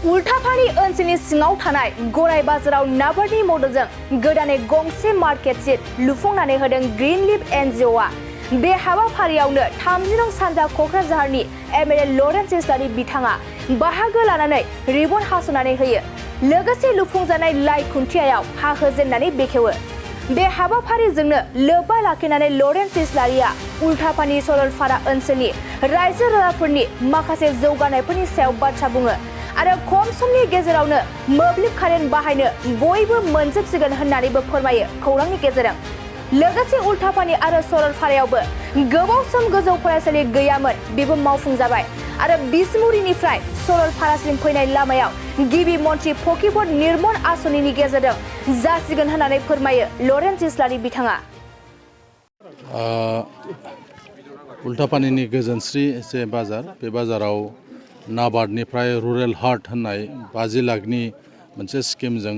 उल्टाफारि ओनसोलनि सिङाव थानाय गराय बाजाराव नाबार्डनि मददजों गोदानै गंसे मार्केट सिट लुफुंनानै होदों ग्रीन लिफ NGOआ। बे हाबाफारियावनो 30 नं सानजा क'क्राझारनि MLA लरेन्स इस्लारि बिथाङा बाहागो लानानै रिबन हास'नानै होयो। लोगोसे लुफुंजानाय लाइ खुन्थियायाव हा होजेननानै बेखेवो। बे हाबाफारिजोंनो लोब्बा लाखिनानै लरेन्स इस्लारिया उल्टाफानि सरलपारा ओनसोलनि रायजो राजाफोरनि माखासे जौगानायफोरनि सायाव बाथ्रा बुङो आरो खम समनि गेजेरावनो मोब्लिब कारेन्ट बाहायनो बयबो मोनजोबसिगोन होननानैबो फोरमायो खौरांनि गेजेरजों। लोगोसे उल्टाफानि आरो सरलपारायावबो गोबाव सम गोजौ फरायसालि गैयामोन, बेबो मावफुंजाबाय आरो बिसमुरिनिफ्राय सरलपारासिम फैनाय लामायाव गिबि मन्त्रि फकिफोर निर्मल आसनिनि गेजेरजों जासिगोन होननानै फोरमायो लरेन्स इस्लारि बिथाङा। उल्टाफानिनि गोजोनस्रि जे बाजार, बे बाजाराव नाबार्डनिफ्राय रुरेल हार्ट होननाय 50 लाखनि मोनसे स्किमजों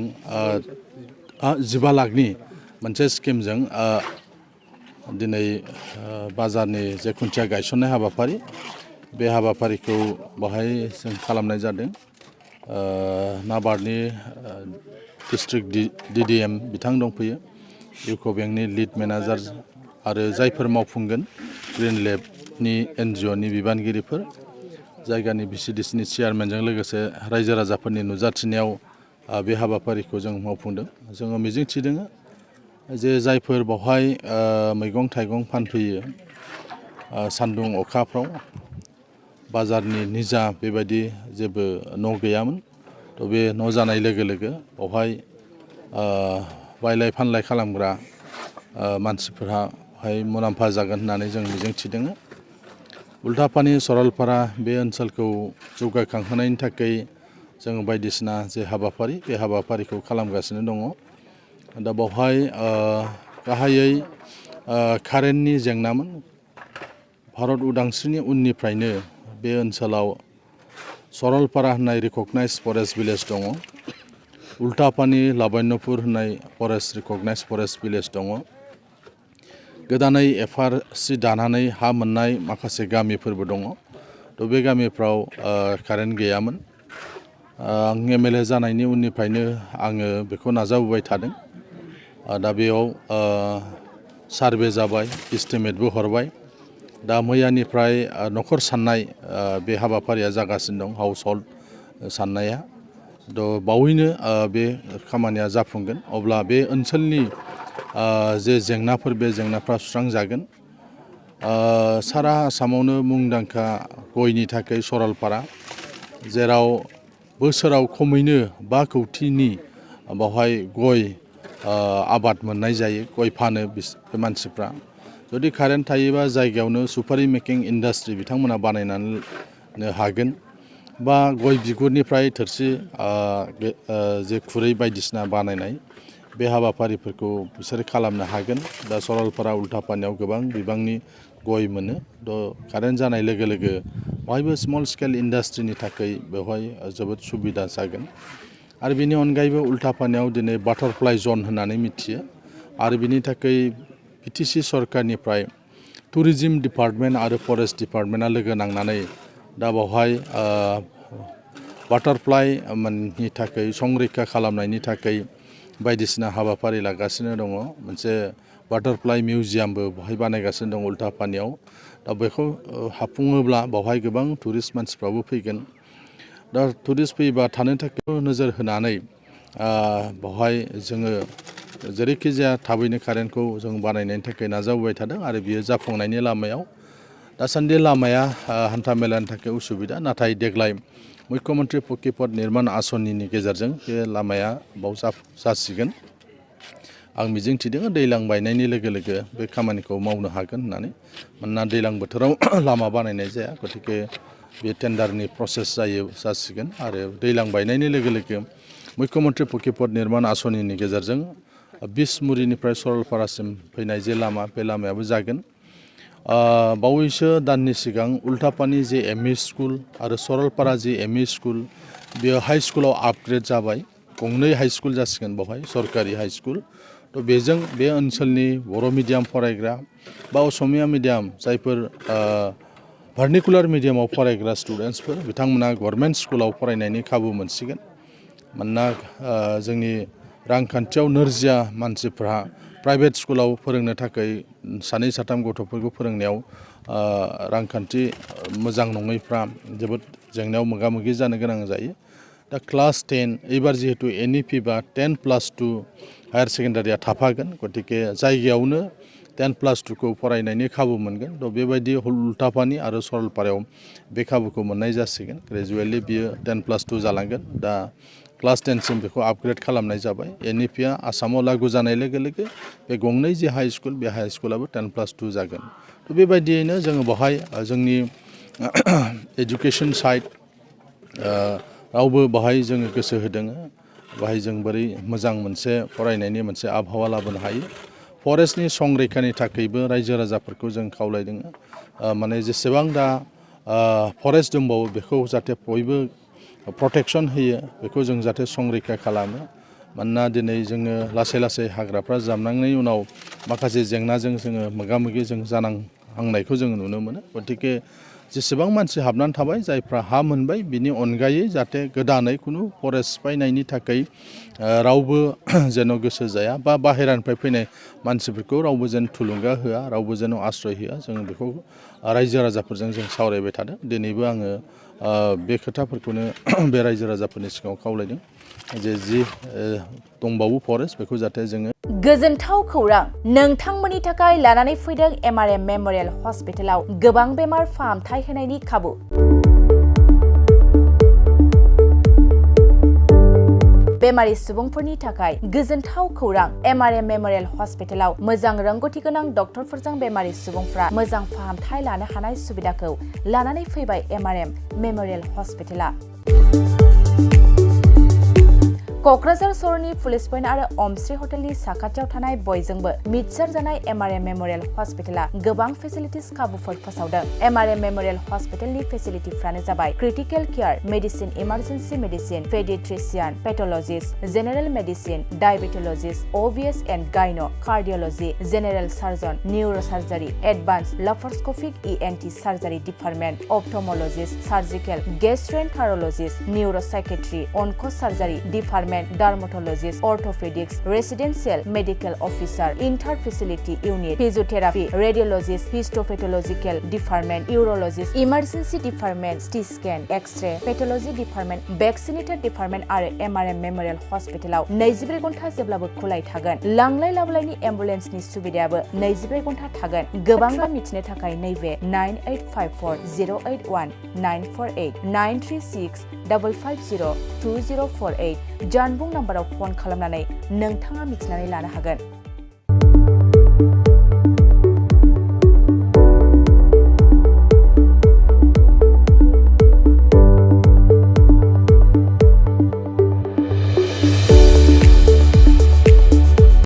15 लाखनि मोनसे स्किमजों दिनै बाजारनि जे खुन्थिया गायसननाय हाबाफारि, बे हाबाफारिखौ बाहाय जों खालामनाय जादों। नाबार्डनि डिस्ट्रिक्ट DDM बिथां दंफैयो, इउक' बेंकनि लिड मेनेजार आरो जायफोर मावफुंगोन ग्रीन लेफनि NGOनि बिबानगिरिफोर, जायगानि VCDCनि चेयारमेनजों लोगोसे रायजो राजाफोरनि नुजाथिनायाव बे हाबाफारिखौ जों मावफुंदों। जोङो मिजिंथिदों जे जायफोर बावहाय मैगं थाइगं फानफैयो सान्दुं अखाफ्राव, बाजारनि निजा बेबायदि जेबो न' गैयामोन, थ' बे न' जानाय लोगो लोगो बावहाय बायलाय फानलाय खालामग्रा मानसिफोरा बावहाय मुलाम्फा जागोन होननानै जों मिजिंथिदों। उल्टाफानि सरलपारा बे ओनसोलखौ जौगाखांहोनायनि थाखाय जोङो बायदिसिना जे हाबाफारि, बे हाबाफारिखौ खालामगासिनो दङ। दा बावहाय गाहायै कारेन्टनि जेंनामोन। भारत उदांस्रिनि उननिफ्रायनो बे ओनसोलाव सरलपारा होननाय रिकगनाइज फरेस्ट भिलेज दङ, उल्टाफानि लाबण्यपुर होननाय फरेस्ट रिकगनाइज फरेस्ट भिलेज दङ। गोदानै FRC दानानै हा मोननाय माखासे गामिफोरबो दङ। थ' बे गामिफ्राव कारेन्ट गैयामोन। आं MLA जानायनि उननिफ्रायनो आङो बेखौ नाजाबोबाय थादों। दा बेयाव सार्भे जाबाय, इस्टिमेटबो हरबाय। दा मैयानिफ्राय न'खर साननाय बे हाबाफारिया जागासिनो दं, हाउस हल्ड साननाया। थ' बावैनो बे खामानिया जाफुंगोन, अब्ला बे ओनसोलनि जे जेंनाफोर, बे जेंनाफ्रा सुस्रांजागोन। सारा आसामावनो मुंदांखा गयनि थाखाय सरलपारा, जेराव बोसोराव खमैनो 5 कौटिनि बावहाय गय आबाद मोननाय जायो, गय फानो बे मानसिफ्रा। जुदि कारेन्ट थायोबा जायगायावनो सुपारि मेकिं इन्डास्ट्रि बिथांमोना बानायनो हागोन, बा गय बिगुरनिफ्राय थोरसि जे खुरै बायदिसिना बानायनाय, बे हाबाफारिफोरखौ बिसोरो खालामनो हागोन। दा सरलपारा उल्टाफानियाव गोबां बिबांनि गय मोनो। थ' कारेन्ट जानाय लोगो लोगो बहायबो स्मल स्केल इन्डास्ट्रिनि थाखाय बेवहाय जोबोद सुबिदा जागोन। आरो बेनि अनगायैबो उल्टाफानियाव दिनै बाटारफ्लाइ जन होननानै मिथियो, आरो बिनि थाखाय BTC सरकारनिफ्राय टुरिजिम डिपार्टमेन्ट आरो फरेस्ट डिपार्टमेन्टआ लोगो नांनानै दा बावहाय बाटारफ्लाइनि थाखाय संरैखा खालामनायनि थाखाय बायदिसिना हाबाफारि लागासिनो दङ। मोनसे बाटारफ्लाइ मिउजियामबो बेवहाय बानायगासिनो दङ उल्टाफानियाव। दा बेखौ हाफुङोब्ला बावहाय गोबां टुरिस्ट मानसिफ्राबो फैगोन। दा टुरिस्ट फैयोबा थानो थाखाय नोजोर होनानै बावहाय जोङो जेरैखि जाया थाबैनो कारेन्टखौ जों बानायनायनि थाखाय नाजाबोबाय थादों, आरो बियो जाफुंनायनि लामायाव। दासान्दि लामाया हान्था मेलानि थाखाय उसुबिदा, नाथाय देग्लाय मुख्यमन्त्रि फकिफोर निर्मल आसनिनि गेजेरजों बे लामाया बाव जासिगोन। आं मिजिंथिदों दैज्लां बायनायनि लोगो लोगो बे खामानिखौ मावनो हागोन होननानै। मानोना दैज्लां बोथोराव लामा बानायनाय जाया, गतिके बे टेन्डारनि प्रसेस जासिगोन। आरो दैज्लां बायनायनि लोगो लोगो मुख्यमन्त्रि फकिफोर निर्मल आसनिनि गेजेरजों बिसमुरिनिफ्राय सरलपारासिम फैनाय जे लामा, बे लामायाबो जागोन। बावैसो दाननि सिगां उल्टाफानि जे ME स्कुल आरो सरलपारा जे ME स्कुल, बेयो हाइ स्कुलाव आपग्रेड जाबाय। गंनै हाइ स्कुल जासिगोन बावहाय, सरकारि हाइ स्कुल। थ' बेजों बे ओनसोलनि बर' मिडियाम फरायग्रा बा असमिया मिडियाम जायफोर भार्निकुलार मिडियामाव फरायग्रा स्टुडेन्टसफोर बिथांमोना गभर्नमेन्ट स्कुलाव फरायनायनि खाबु मोनसिगोन मानोना जोंनि रांखान्थियाव नोरजिया मानसिफ्रा प्राइभेट स्कुलाव फोरोंनो थाखाय सानै साथाम गथ'फोरखौ फोरोंनायाव रांखान्थि मोजां नङैफ्रा जोबोद जेंनायाव मोगा मोगि जानो गोनां जायो दा क्लास 10 एबार जिहेतु NEP बा 10+2 हायार सेकेन्डारिया थाफागोन गतिके जायगायावनो 10+2 खौ फरायनायनि खाबु मोनगोन थ' बेबायदि उल्टापानि आरो सरलपारायाव बे खाबुखौ मोननाय जासिगोन ग्रेजुवेटलि बियो 10+2 जालांगोन दा क्लास 10 सिम बेखौ आपग्रेड खालामनाय जाबाय NEP आ आसामाव लागु जानाय लोगो लोगो बे गंनै जे हाई स्कुल बे हाई स्कुलाबो 10+2 जागोन थ' बेबायदियैनो जोङो बेवहाय जोंनि एजुकेशन साइड रावबो बाहाय जोङो गोसो होदों बाहाय जों बोरै मोजां मोनसे फरायनायनि मोनसे आबहावा लाबोनो हायो फरेस्टनि संरैखानि थाखायबो रायजो राजाफोरखौ जों खावलायदों माने जेसेबां दा फरेस्ट दंबावो बेखौ जाहाथे बयबो प्रटेक्शन होयो बेखौ जों जाहाथे संरैखा खालामो मानोना दिनै जोङो लासै लासै हाग्राफ्रा जामनांनायनि उनाव माखासे जेंनाजों जोङो मोगा मोगि जों जानांहांनायखौ जों नुनो मोनो गतिके जेसेबां मानसि हाबनानै थाबाय जायफ्रा हा मोनबाय बिनि अनगायै जाहाथे गोदानै खुनु फरेस्ट सिफायनायनि थाखाय रावबो जेन' गोसो जाया बा बाहेरानिफ्राय फैनाय मानसिफोरखौ रावबो जेन थुलुंगा होआ रावबो जेन' आश्रय होआ जों बेखौ रायजो राजाफोरजों जों सावरायबाय थादों दिनैबो आङो बे खोथाफोरखौनो बे रायजो राजाफोरनि सिगाङाव खावलायदों जि दंबावो फरेस्ट बेखौ जाहाथे जोङो गोजोनथाव खौरां नोंथांमोननि थाखाय लानानै फैदों MRM मेम'रियेल हस्पिटालाव गोबां बेमार फाहामथाय होनायनि खाबु बेमारि सुबुंफोरनि थाखाय गोजोनथाव खौरां MRM मेम'रियेल हस्पिटालाव मोजां रोंगौथि गोनां डक्टरफोरजों बेमारि सुबुंफ्रा मोजां फाहामथाय लानो हानाय सुबिदाखौ लानानै फैबाय MRM मेम'रियेल हस्पिटाला क'क्राझार सहरनि पुलिस पइन्ट आरो अमश्री हटेलनि साखाथियाव थानाय बयजोंबो मिथिसारजानाय MRM मेम'रियेल हस्पिटाला गोबां फेसिलिटिस खाबुफोर फोसावदों MRM मेम'रियेल हस्पिटालनि फेसिलिटिफ्रानो जाबाय critical care medicine emergency medicine paediatrician pathologist general medicine diabetologist OBS and gynae cardiology general surgeon neurosurgery advance laparoscopic ENT surgery department ophthalmologist surgical gastroenterologist neuropsychiatry onco surgery department dermatologist orthopaedics residential medical officer inter facility unit physiotherapy radiologist histopathological department urologist emergency department CT scan X-ray pathology department vaccinator department आरो MRM memorial हस्पिटालाव 24 घन्टा जेब्लाबो खुलाय थागोन लांलाय लाबोलायनि एम्बुलेन्सनि सुबिदायाबो 24 घन्टा थागोन गोबां मिथिनो थाखाय नैबे 9854081948 936 550 2048 जानबुं नाम्बाराव फन खालामनानै नोंथाङा मिथिनानै लानो हागोन।